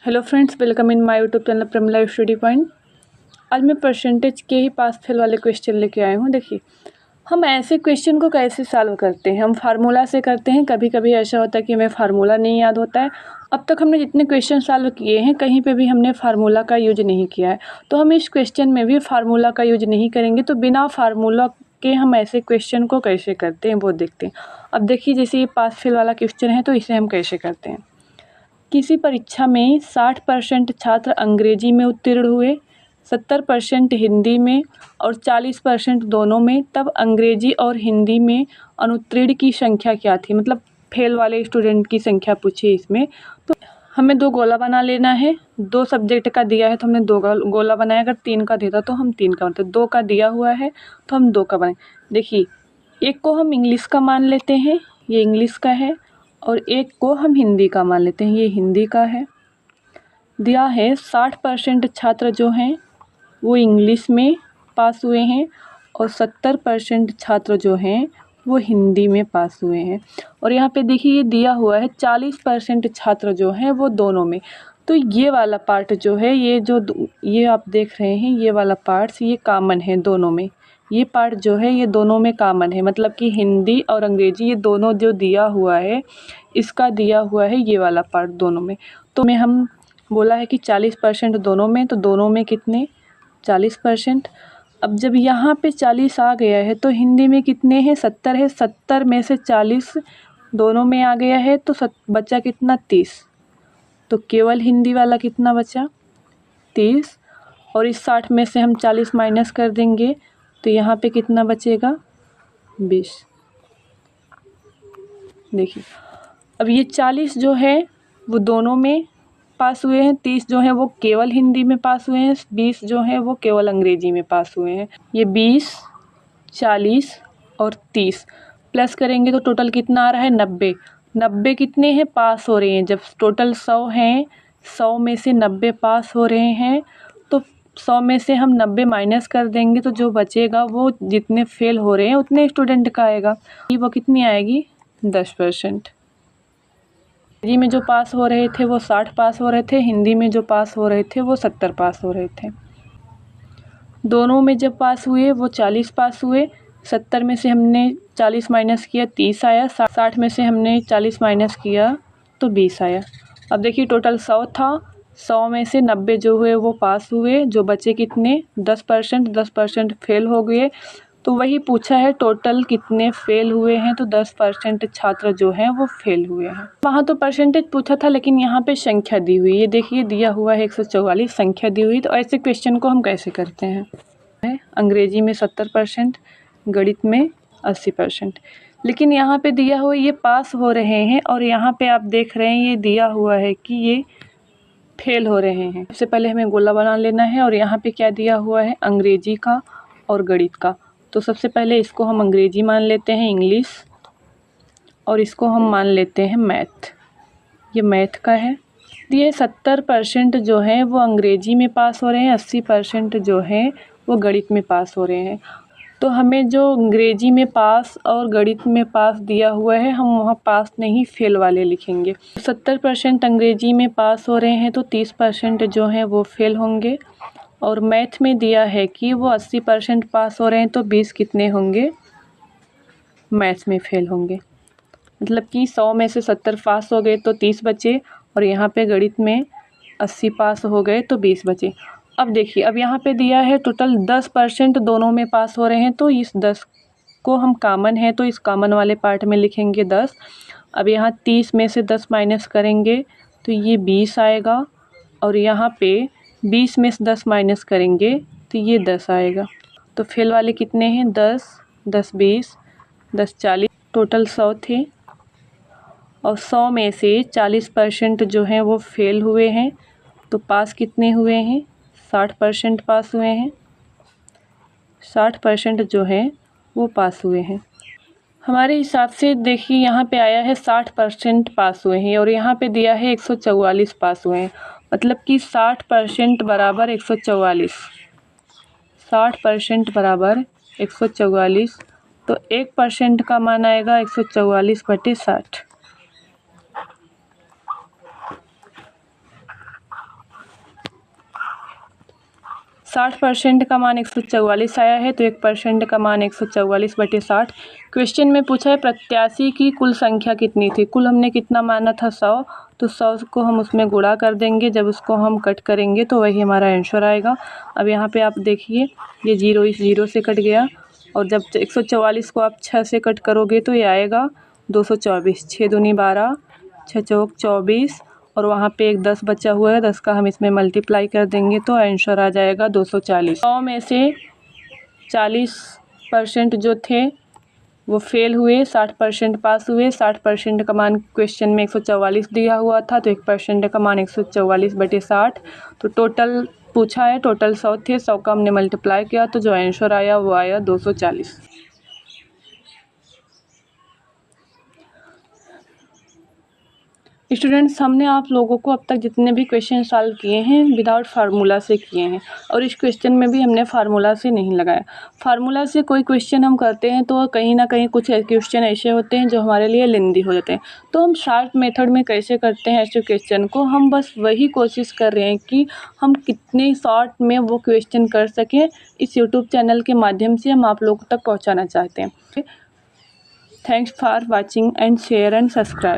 Hello friends, welcome in my YouTube channel Pramila study point. आज मैं percentage के ही pass fail वाले क्वेश्चन लेके आए हूँ। देखिए, हम ऐसे क्वेश्चन को कैसे सॉल्व करते हैं। हम फार्मूला से करते हैं। कभी कभी ऐसा होता है कि हमें फार्मूला नहीं याद होता है। अब तक हमने जितने क्वेश्चन सॉल्व किए हैं कहीं पे भी हमने फार्मूला का यूज नहीं किया है, तो हम इस क्वेश्चन में भी फार्मूला का यूज नहीं करेंगे। तो बिना फार्मूला के हम ऐसे क्वेश्चन को कैसे करते हैं वो देखते हैं। अब देखिए, जैसे ये पास फेल वाला क्वेश्चन है तो इसे हम कैसे करते हैं। किसी परीक्षा में 60% छात्र अंग्रेजी में उत्तीर्ण हुए, 70% हिंदी में और 40% दोनों में, तब अंग्रेजी और हिंदी में अनुत्तीर्ण की संख्या क्या थी। मतलब फेल वाले स्टूडेंट की संख्या पूछी इसमें। तो हमें दो गोला बना लेना है। दो सब्जेक्ट का दिया है तो हमने दो गोला बनाया। अगर 3 का देता तो हम 3 का बनाते। 2 का दिया हुआ है तो हम 2 का बनाए। देखिए, एक को हम इंग्लिश का मान लेते हैं, ये इंग्लिश का है, और एक को हम हिंदी का मान लेते हैं, ये हिंदी का है। दिया है 60% छात्र जो हैं वो इंग्लिश में पास हुए हैं और 70% छात्र जो हैं वो हिंदी में पास हुए हैं। और यहाँ पे देखिए, ये दिया हुआ है 40% छात्र जो हैं वो दोनों में। तो ये वाला पार्ट जो है, ये आप देख रहे हैं, ये वाला पार्ट्स ये कॉमन है दोनों में। ये पार्ट जो है ये दोनों में कॉमन है, मतलब कि हिंदी और अंग्रेजी ये दोनों जो दिया हुआ है, इसका दिया हुआ है ये वाला पार्ट दोनों में। तो में हम बोला है कि 40% दोनों में, तो दोनों में कितने 40%। अब जब यहाँ पे 40 आ गया है तो हिंदी में कितने हैं 70 है। 70 में से 40 दोनों में आ गया है तो बचा कितना 30। तो केवल हिंदी वाला कितना बचा 30। और इस 60 में से हम 40 माइनस कर देंगे तो यहाँ पे कितना बचेगा 20। देखिए, अब ये 40 जो है वो दोनों में पास हुए हैं, 30 जो है वो केवल हिंदी में पास हुए हैं, 20 जो है वो केवल अंग्रेजी में पास हुए हैं। ये 20, 40 और 30 प्लस करेंगे तो टोटल कितना आ रहा है 90। 90 कितने हैं पास हो रहे हैं। जब टोटल 100 हैं, 100 में से 90 पास हो रहे हैं, तो 100 में से हम 90 माइनस कर देंगे तो जो बचेगा वो जितने फेल हो रहे हैं उतने स्टूडेंट का आएगा। वो कितनी आएगी 10%। अंग्रेजी में जो पास हो रहे थे वो 60 पास हो रहे थे, हिंदी में जो पास हो रहे थे वो 70 पास हो रहे थे। दोनों में जब पास हुए वो 40 पास हुए। 70 में से हमने 40 माइनस किया 30 आया। 60 में से हमने 40 माइनस किया तो 20 आया। अब देखिए, टोटल 100 था, 100 में से 90 जो हुए वो पास हुए, जो बचे कितने 10%। 10% फेल हो गए। तो वही पूछा है टोटल कितने फेल हुए हैं, तो 10% छात्र जो हैं वो फेल हुए हैं। वहाँ तो परसेंटेज पूछा था लेकिन यहाँ पे संख्या दी हुई है। देखिए, दिया हुआ है 144, संख्या दी हुई। तो ऐसे क्वेश्चन को हम कैसे करते हैं। अंग्रेजी में 70%, गणित में 80%। लेकिन यहाँ पे दिया हुआ ये पास हो रहे हैं और यहाँ पे आप देख रहे हैं ये दिया हुआ है कि ये फेल हो रहे हैं। सबसे पहले हमें गोला बना लेना है और यहाँ पे क्या दिया हुआ है अंग्रेजी का और गणित का। तो सबसे पहले इसको हम अंग्रेजी मान लेते हैं, इंग्लिश, और इसको हम मान लेते हैं मैथ। ये मैथ का है। ये 70% जो है वो अंग्रेजी में पास हो रहे हैं, 80% जो है वो गणित में पास हो रहे हैं। तो हमें जो अंग्रेजी में पास और गणित में पास दिया हुआ है, हम वहाँ पास नहीं फेल वाले लिखेंगे। 70% अंग्रेजी में पास हो रहे हैं तो 30% जो है वो फेल होंगे। और मैथ में दिया है कि वो 80% पास हो रहे हैं तो 20 कितने होंगे मैथ में फेल होंगे। मतलब कि 100 में से 70 पास हो गए तो 30 बचे, और यहाँ पे गणित में 80 पास हो गए तो 20 बचे। अब देखिए, अब यहाँ पे दिया है टोटल 10% दोनों में पास हो रहे हैं, तो इस 10 को हम कॉमन है तो इस कॉमन वाले पार्ट में लिखेंगे 10। अब यहाँ 30 में से 10 माइनस करेंगे तो ये 20 आएगा, और यहाँ पे 20 में से 10 माइनस करेंगे तो ये 10 आएगा। तो फेल वाले कितने हैं 10, 10 20, 10 40, टोटल 100 थे। और 100 में से 40% जो हैं वो फेल हुए हैं, तो पास कितने हुए हैं 60% पास हुए हैं। 60% जो हैं वो पास हुए हैं। हमारे हिसाब से देखिए, यहाँ पे आया है 60% पास हुए हैं और यहाँ पे दिया है 144 पास हुए हैं। मतलब कि 60% बराबर 144, 60% बराबर 144। तो 1% का मान आएगा 144/60। 60% का मान 144 आया है, तो 1% का मान 144/60। क्वेश्चन में पूछा है प्रत्याशी की कुल संख्या कितनी थी। कुल हमने कितना माना था 100, तो 100 को हम उसमें गुणा कर देंगे। जब उसको हम कट करेंगे तो वही हमारा आंसर आएगा। अब यहाँ पे आप देखिए ये 0 इस 0 से कट गया, और जब 144 को आप 6 से कट करोगे तो ये आएगा 224। 6 दूनी 12, 6 चौक 24, और वहाँ पे एक 10 बचा हुआ है, 10 का हम इसमें मल्टीप्लाई कर देंगे तो आंसर आ जाएगा 240। 100 में से 40% जो थे वो फेल हुए, 60% पास हुए। 60% का मान क्वेश्चन में 144 दिया हुआ था, तो 1% का मान 144/60। तो टोटल पूछा है, टोटल 100 थे, 100 का हमने मल्टीप्लाई किया तो जो आंसर आया वो आया 240। स्टूडेंट्स, हमने आप लोगों को अब तक जितने भी क्वेश्चन सॉल्व किए हैं विदाउट फार्मूला से किए हैं, और इस क्वेश्चन में भी हमने फार्मूला से नहीं लगाया। फार्मूला से कोई क्वेश्चन हम करते हैं तो कहीं ना कहीं कुछ क्वेश्चन ऐसे होते हैं जो हमारे लिए लेंदी हो जाते हैं। तो हम शॉर्ट मेथड में कैसे करते हैं ऐसे क्वेश्चन को, हम बस वही कोशिश कर रहे हैं कि हम कितने शॉर्ट में वो क्वेश्चन कर सकें। इस यूट्यूब चैनल के माध्यम से हम आप लोगों तक पहुँचाना चाहते हैं। Thanks for watching and share and subscribe.